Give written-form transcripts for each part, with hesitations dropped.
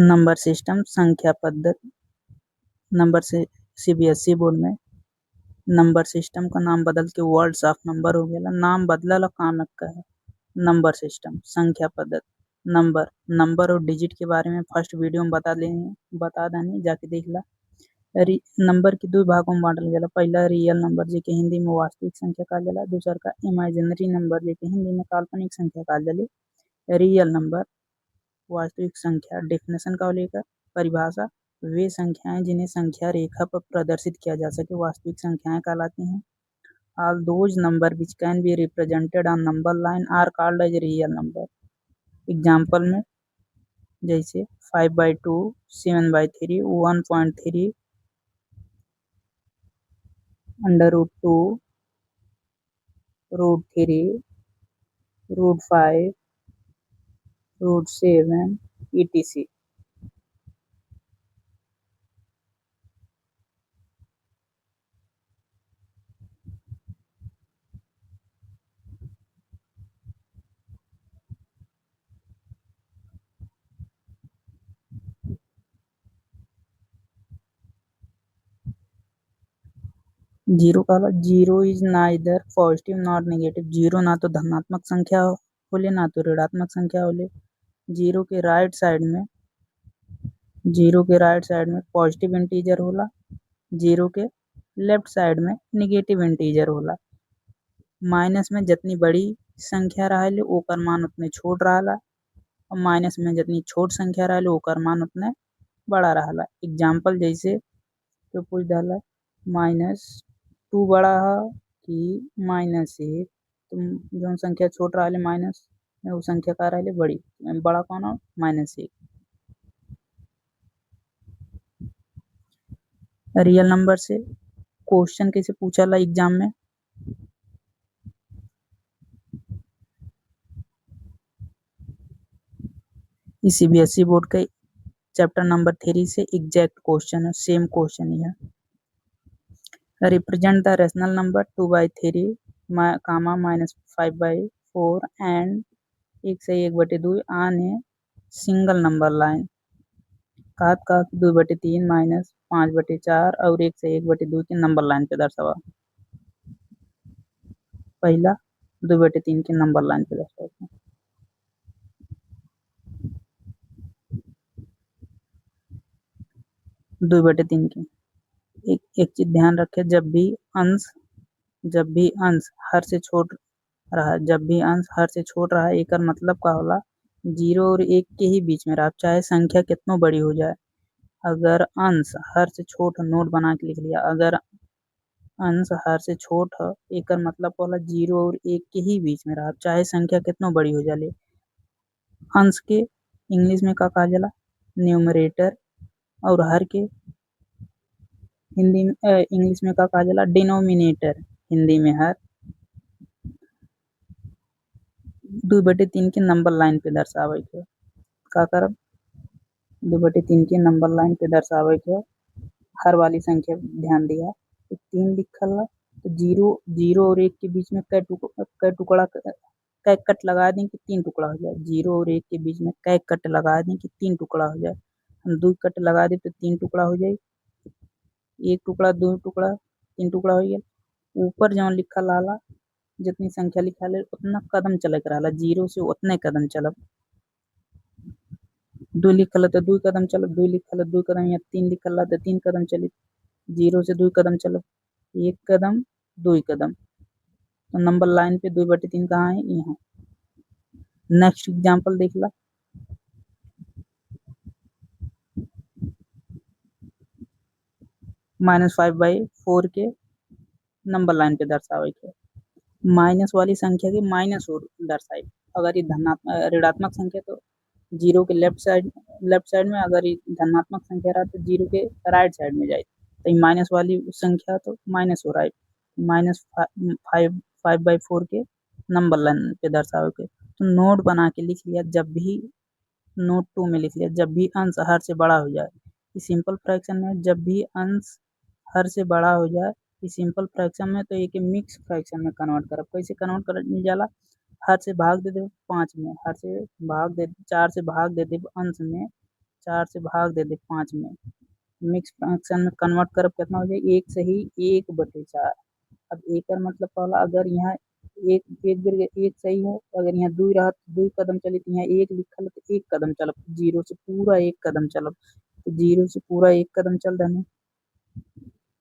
Number system संख्या पद्धति number से सीबीएसई बोर्ड में नंबर सिस्टम का नाम बदल के वर्ड्स ऑफ नंबर हो गया। नाम बदला काम का है। नंबर सिस्टम संख्या पद्धति नंबर और डिजिट के बारे में फर्स्ट वीडियो में बता देनी जाके देख ला। नंबर के दो भागों में बांटल गया। पहला रियल नंबर जेके हिंदी में वास्तविक संख्या कहल जाला। दूसर का इमेजिनरी नंबर जेके हिंदी में काल्पनिक संख्या कहल जाले। रियल नंबर वास्तविक संख्या डेफिनेशन का लेकर परिभाषा वे संख्याएं जिन्हें संख्या रेखा पर प्रदर्शित किया जा सके वास्तविक संख्याएं कहलाती हैं। All those number which can be represented on number line are called as real number. Example में जैसे 5/2, 7/3, 1.3, √2, √3, √5, √7, etc. जीरो का zero is neither positive not negative. Zero ना तो धनात्मक संख्या होले ना तो ऋणात्मक संख्या होले। जीरो के राइट साइड में पॉजिटिव इंटीजर होला। जीरो के लेफ्ट साइड में नेगेटिव इंटीजर होला। माइनस में जितनी बड़ी संख्या रहले ओकर मान उतने छोट रहला और माइनस में जितनी छोट संख्या रहले ओकर मान उतने बड़ा रहला। एग्जाम्पल जैसे तो पूछ दला -2 बड़ा है कि -1। तो जो संख्या छोट रहले माइनस में वो संख्या का रहले बड़ी, बड़ा कौन है -1। रियल नंबर से क्वेश्चन कैसे पूछला एग्जाम में, सीबीएसई बोर्ड के चैप्टर नंबर 3 से एग्जैक्ट क्वेश्चन है, सेम क्वेश्चन ही है। Represent the rational number 2/3, -5/4 and 1/2 on a single number line. का 2/3 -5/4 और 1/2 के नंबर लाइन पे दर्शावा। पहला 2/3 के नंबर लाइन पे दर्शावा। 2/3 की एक चीज ध्यान रखे, जब भी अंश हर से छोट रहा एक मतलब का होला 0 और 1 के ही बीच में रहा, चाहे संख्या कितना बड़ी हो जाए। अगर अंश हर से छोट नोट बना के लिख लिया, अगर अंश हर से छोट है एक मतलब होला 0 और 1 के ही बीच में रहा, चाहे संख्या कितना बड़ी हो जाए। अंश के इंग्लिश में का कहा जाला न्यूमरेटर और हर के हिंदी में इंग्लिश में का कहा जाला डिनोमिनेटर। हिंदी में हर 2/3 के नंबर लाइन पे दर्शावे के का करब 2/3 के नंबर लाइन पे दर्शावे के हर वाली संख्या ध्यान दिया तो 3 लिखल है तो 0 और 1 के बीच में कै टुकड़ा कै कट लगा दें कि 3 टुकड़ा हो जाए। 0 और 1 के बीच में कै कट लगा दें कि 3 टुकड़ा हो जाए। हम 2 कट लगा दे तो 3 टुकड़ा हो जाए। 1 टुकड़ा 2 टुकड़ा 3 टुकड़ा हो गया। ऊपर जौन लिखल रहला जितनी संख्या लिखल है उतना कदम चले के रहला, 0 से उतने कदम चलब। 2 लिखल है तो 2 कदम चलब, 2 लिखल है 2 कदम, या 3 लिखल है तो 3 कदम चली। 0 से 2 कदम चलब, 1 कदम 2 कदम। तो नंबर लाइन पे 2/3 कहाँ है, यहाँ। नेक्स्ट एग्जाम्पल देख ला। -5/4 के नंबर लाइन पे दर्शावे के माइनस वाली संख्या की माइनस और दर्शाई। अगर ये ऋणात्मक संख्या तो 0 के लेफ्ट साइड में, अगर ये धनात्मक संख्या रहा तो 0 के राइट साइड में जाए। तो माइनस वाली संख्या तो माइनस हो रहा है, -5/4 के नंबर लाइन पे दर्शावे के। तो नोट बना के लिख लिया, जब भी नोट 2 में लिख लिया, जब भी अंश हर से बड़ा हो जाए। इस सिंपल फ्रैक्शन में जब भी अंश हर से बड़ा हो जाए, इस सिंपल फ्रैक्शन में तो एक मिक्स फ्रैक्शन में कन्वर्ट करब। कैसे कन्वर्ट कर जाला, हर से भाग दे दे 5 में, हर से भाग दे 4 से भाग दे दे अंश में, 4 से भाग दे 5 में, मिक्स फ्रैक्शन में कन्वर्ट करब कितना हो जाए, 1 सही 1/4। अब एकर मतलब कहला अगर यहाँ एक एक बेर एक सही है, अगर यहाँ 2 रहत 2 कदम चली तो यहाँ 1 लिखल है तो 1 कदम चलब, 0 से पूरा 1 कदम चलब, तो 0 से पूरा 1 कदम चल देनी।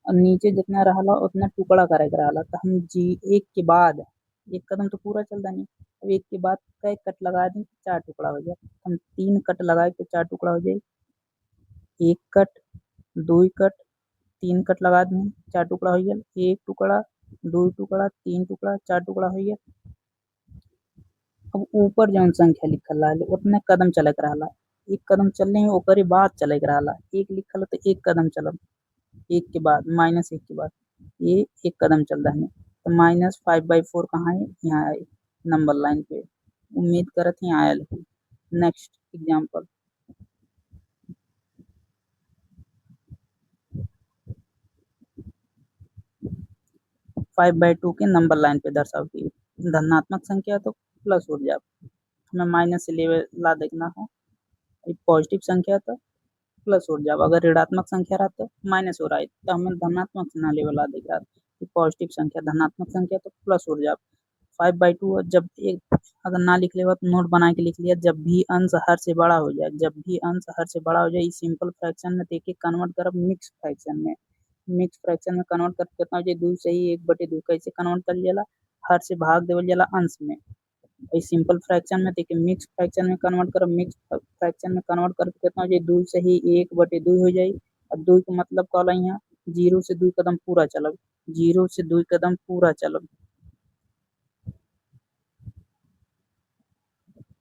अब नीचे जितना रहला उतना टुकड़ा करे के रहला, तो हम जी 1 के बाद 1 कदम तो पूरा चल देनी। अब 1 के बाद कई कट लगा दी, 4 टुकड़ा हो जाए, हम 3 कट लगाए तो 4 टुकड़ा हो जाए, 1 कट 2 कट 3 कट लगा दी, 4 टुकड़ा हो गया, 1 टुकड़ा 2 टुकड़ा 3 टुकड़ा 4 टुकड़ा हो गया। अब ऊपर जौन संख्या लिखल रहले उतने कदम चले के रहला, 1 कदम चलने में ओकरे बाद चले के रहला, 1 लिखल है तो 1 कदम चलब, 1 के बाद -1 के बाद ये 1 कदम चल रहा है, तो -5/4 कहाँ है, यहाँ है नंबर लाइन पे। उम्मीद करत ही आयल हो। नेक्स्ट एग्जांपल, 5/2 के नंबर लाइन पे दर्शावती है। धनात्मक संख्या तो प्लस हो जाए, हमें माइनस से लेवे ला देखना है, पॉजिटिव संख्या तो प्लस हो जाए, अगर ऋणात्मक संख्या रहा तो माइनस हो रहा है, तो हमें धनात्मक से ना लेवल ला दिख रहा है, पॉजिटिव संख्या धनात्मक संख्या तो प्लस हो जाए। 5/2 जब एक अगर ना लिख ले तो नोट बना के लिख लिया, जब भी अंश हर से बड़ा हो जाए, जब भी अंश हर से बड़ा हो जाए, इस सिंपल फ्रैक्शन में देके कन्वर्ट करब मिक्स फ्रैक्शन में, मिक्स फ्रैक्शन में कन्वर्ट कर कितना हो जाए, 2 सही 1/2 कैसे कन्वर्ट कर जाला, हर से भाग देवल जाला अंश में, इस सिंपल फ्रैक्शन में देके मिक्स फ्रैक्शन में कन्वर्ट करब, मिक्स फ्रैक्शन में कन्वर्ट करके कितना हो जाए, 2 सही 1/2 हो जाए। अब 2 का मतलब कहला यहाँ 0 से 2 कदम पूरा चलब, 0 से 2 कदम पूरा चलब,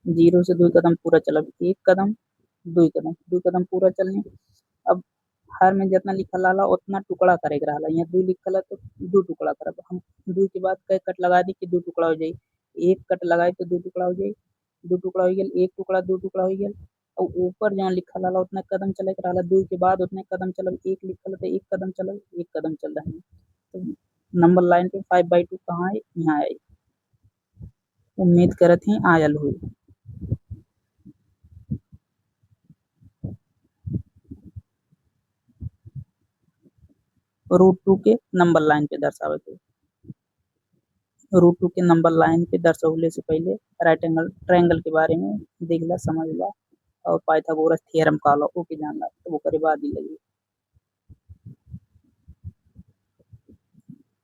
0 से 2 कदम पूरा चलब, 1 कदम 2 कदम 2 कदम पूरा चलनी। अब हर में जितना लिखल रहला उतना टुकड़ा करे के रहला, यहाँ 2 लिखल है तो 2 टुकड़ा करब, हम 2 के बाद कई कट लगा दी कि 2 टुकड़ा हो जाए, 1 कट लगाए तो 2 टुकड़ा हो जाए, 2 टुकड़ा हो गया, 1 टुकड़ा 2 टुकड़ा हो गया। और ऊपर जहाँ लिखल रहला उतना कदम चले के रहला, 2 के बाद उतने कदम चलब, 1 लिखल है तो 1 कदम चलब, 1 कदम चल रहा है, तो नंबर लाइन पे 5/2 कहाँ है, यहाँ है। उम्मीद करत ही आयल हुई। √2 के नंबर लाइन पे दर्शावे के, √2 के नंबर लाइन पे दर्शवले से पहले राइट एंगल ट्रायंगल के बारे में देखला समझला और पाइथागोरस थ्योरम कहला ओके जानला, तो ओकरे बाद ही लगी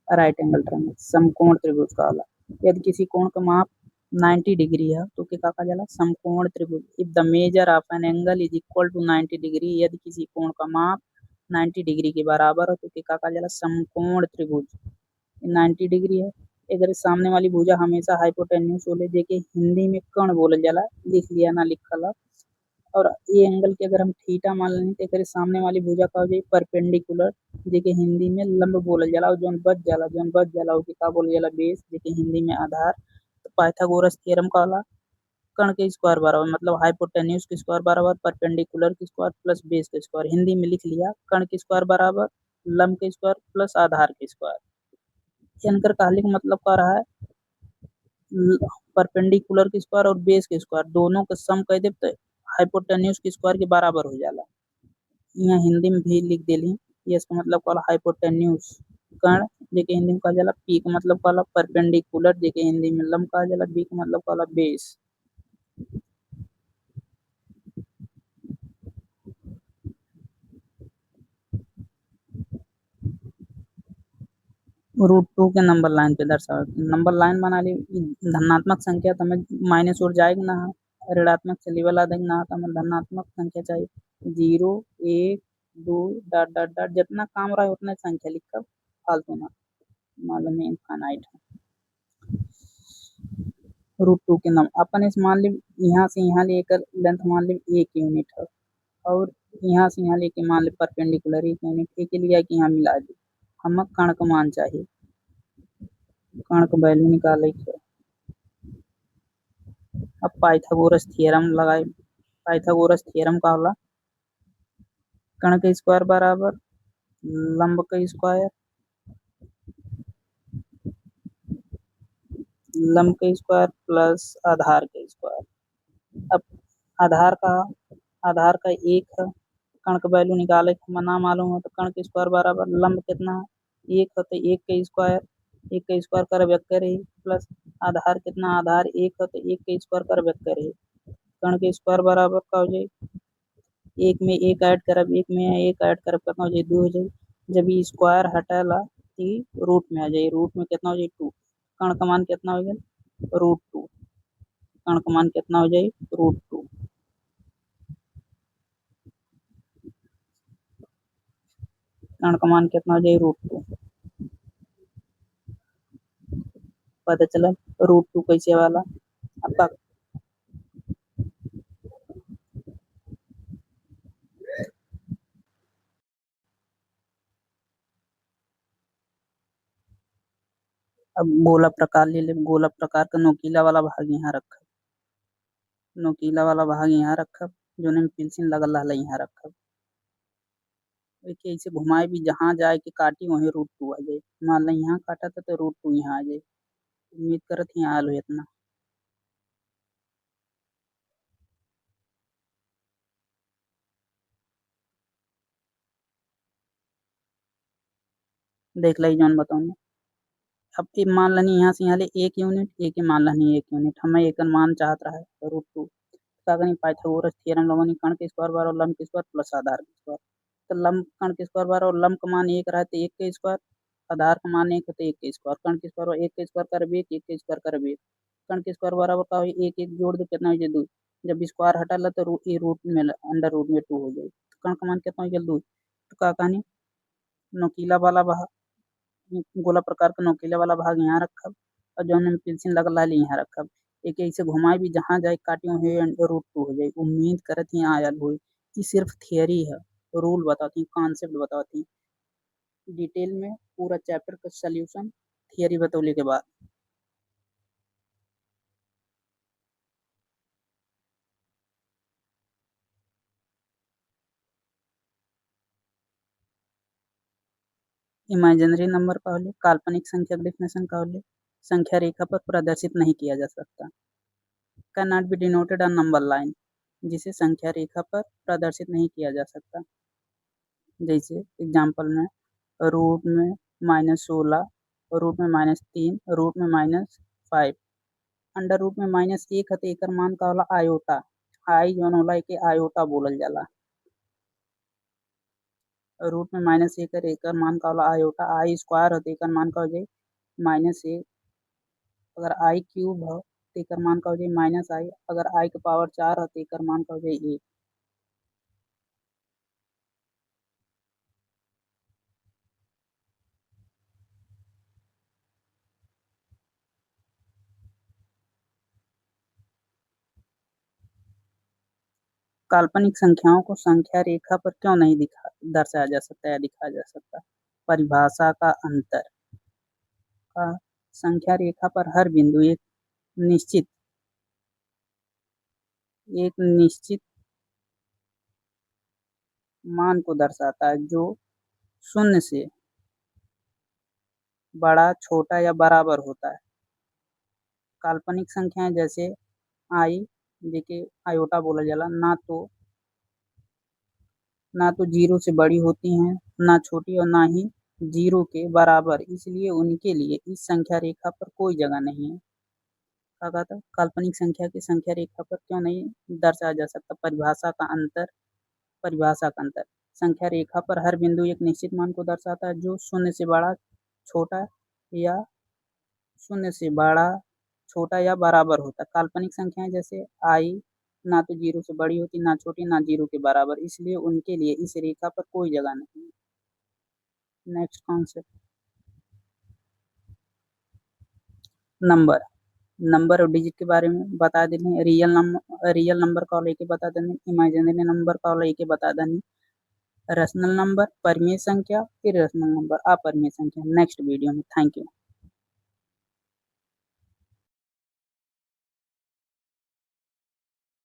राइट एंगल ट्रायंगल समकोण त्रिभुज कहला। यदि किसी कोण का माप 90 डिग्री है तो के का कहा जाला, समकोण त्रिभुज। If the measure of an angle is equal to 90 degree, यदि किसी कोण का माप 90 डिग्री के बराबर है तो के का कहा जाला, समकोण त्रिभुज। 90 डिग्री है, अगर सामने वाली भुजा हमेशा हाइपोटेन्यूस होले, जेके हिंदी में कर्ण बोलल जाला, लिख लिया ना लिखल है। और ये एंगल के अगर हम थीटा मान लें तो एकरे सामने वाली भुजा का हो जाए परपेंडिकुलर, जेके हिंदी में लंब बोलल जाला, और जौन बच जाला ओके का बोलल जाला, बेस, जेके हिंदी में आधार। तो पाइथागोरस थ्योरम कहला कर्ण के स्क्वायर बराबर मतलब हाइपोटेन्यूस के स्क्वायर बराबर परपेंडिकुलर के स्क्वायर प्लस बेस के स्क्वायर, हिंदी में लिख लिया कर्ण के स्क्वायर बराबर लंब के स्क्वायर प्लस आधार के स्क्वायर। इनकर कहले का मतलब क्या रहा है, परपेंडिकुलर के स्क्वायर और बेस के स्क्वायर दोनों का सम कह दे तो हाइपोटेन्यूस के स्क्वायर के बराबर हो जाला। यहाँ हिंदी में भी लिख देली, ये इसका मतलब कहला हाइपोटेन्यूस कर्ण, जेके हिंदी में कहा जाला, पी का मतलब कहला परपेंडिकुलर, जेके हिंदी में लंब कहा जाला, बी का मतलब कहला बेस। √2 के नंबर लाइन पे दर्शावे, नंबर लाइन बना ली, धनात्मक संख्या तो हमें माइनस और जाएगा ना, ऋणात्मक से लेवल आ देगा ना, तो हमें धनात्मक संख्या चाहिए, 0 1 2 डॉट डॉट डॉट जितना काम रहा है उतना संख्या लिखकर फालतू ना, मालूम है इनफाइनाइट है। √2 के नाम अपन इस मान ली, यहाँ से यहाँ लेकर लेंथ मान ली 1 यूनिट है, और यहाँ से यहाँ लेके मान ली परपेंडिकुलर 1 यूनिट, एक लिया कि यहाँ मिला दी, हमें कर्ण का मान चाहिए, कर्ण का वैल्यू निकाले के। अब पाइथागोरस थ्योरम लगाए, पाइथागोरस थ्योरम का होला कर्ण के स्क्वायर बराबर लंब का स्क्वायर, लंब का स्क्वायर प्लस आधार का स्क्वायर। अब आधार का आधार का 1 है, कण का वैल्यू निकाले के ना मालूम हो तो कण के स्क्वायर बराबर लंब कितना है 1 है तो 1 का स्क्वायर, 1 का स्क्वायर कर वेक्टर है प्लस आधार कितना आधार 1 है तो 1 का स्क्वायर कर वेक्टर है, कण के स्क्वायर बराबर का हो जाए 1 में 1 ऐड करब 1 में 1 ऐड करब कितना हो जाए 2 हो जाए, जब ये स्क्वायर हटेला तो रूट में आ जाए, रूट में कितना हो जाए 2, कण का मान कितना हो जाए √2, कण का मान कितना हो जाए √2, कण का मान कितना हो जाए √2, पता चला √2 कैसे वाला आपका। अब गोला प्रकार ले ले, गोला प्रकार का नोकीला वाला भाग यहाँ रखा, नोकीला वाला भाग यहाँ रखा, जो ने पेंसिल लगल रहा यहाँ रखा, ऐसे घुमाए भी जहाँ जाए के काटी वहीं √2 आ जाए, मान लो यहाँ काटा था तो √2 यहाँ आ जाए, उम्मीद करत यहाँ आलो इतना। देख ली जौन बताऊँ, अब मान लनी यहाँ से यहाँ ले 1 यूनिट, एक मान लनी 1 यूनिट, हमें एक मान चाहत रहा है √2, का करें पाइथागोरस थ्योरम लगानी, कण के स्क्वायर बार और लंब के स्क्वायर प्लस आधार के स्क्वायर, तो लंब कण के स्क्वायर बार और लंब का मान 1 रहा तो 1 का स्क्वायर, आधार का मान 1 है तो 1 का स्क्वायर, कण के स्क्वायर 1 का स्क्वायर कर 1, 1 का स्क्वायर कर 1, कण के स्क्वायर बराबर का 1 1 जोड़ दो कितना हो जाए 2, जब स्क्वायर हटा तो रूट में अंडर रूट में 2 हो जाए, तो कण का मान कितना हो जाए 2, तो का कहानी नोकीला वाला भाग, गोला प्रकार का नोकीला वाला भाग यहाँ रखा और जो हमने पेंसिल लगल रहा यहाँ रखा, एक ऐसे घुमाए भी जहाँ जाए काटियों है √2 हो जाए, उम्मीद करत ही आयल हो, कि सिर्फ थियरी है, रूल बताती कॉन्सेप्ट बताती, डिटेल में पूरा चैप्टर का सॉल्यूशन थियरी बतौले के बाद। इमेजिनरी नंबर का होले, काल्पनिक संख्या का डेफिनेशन का होले, संख्या रेखा पर प्रदर्शित नहीं किया जा सकता, can not be denoted on number line, जिसे संख्या रेखा पर प्रदर्शित नहीं किया जा सकता, जैसे एग्जाम्पल में रूट में -16, रूट में -3, रूट में -5, अंडर रूट में -1 है तो एकर मान का होला आयोटा, आई जौन होला एके आयोटा बोलल जाला, रूट में -1 है एकर मान का होला आयोटा, आई स्क्वायर है तो एकर मान का हो जाए -1, अगर आई क्यूब है तो एकर मान का हो जाए -i, अगर आई के पावर 4 है तो एकर मान का हो जाए 1। काल्पनिक संख्याओं को संख्या रेखा पर क्यों नहीं दर्शाया जा सकता या दिखाया जा सकता, परिभाषा का अंतर का, संख्या रेखा पर हर बिंदु निश्चित एक निश्चित मान को दर्शाता है जो शून्य से बड़ा, छोटा या बराबर होता है, काल्पनिक संख्याएं जैसे आई, जेके आयोटा बोला जाला, ना तो 0 से बड़ी होती हैं, ना छोटी और ना ही 0 के बराबर, इसलिए उनके लिए इस संख्या रेखा पर कोई जगह नहीं है। क्या कहा था, काल्पनिक संख्या की संख्या रेखा पर क्यों नहीं दर्शाया जा सकता, परिभाषा का अंतर, परिभाषा का अंतर, संख्या रेखा पर हर बिंदु एक निश्चित मान को दर्शाता है जो शून्य से बड़ा, छोटा या शून्य से बड़ा, छोटा या बराबर होता है, काल्पनिक संख्याएं जैसे आई ना तो 0 से बड़ी होती, ना छोटी, ना 0 के बराबर, इसलिए उनके लिए इस रेखा पर कोई जगह नहीं है। नेक्स्ट कॉन्सेप्ट, नंबर, नंबर और डिजिट के बारे में बता देनी, रियल नंबर का लेके बता देनी, इमेजिनरी नंबर का लेके बता देनी, रैशनल नंबर, परिमेय संख्या, इरेशनल नंबर, अपरिमेय संख्या। नेक्स्ट वीडियो में, थैंक यू।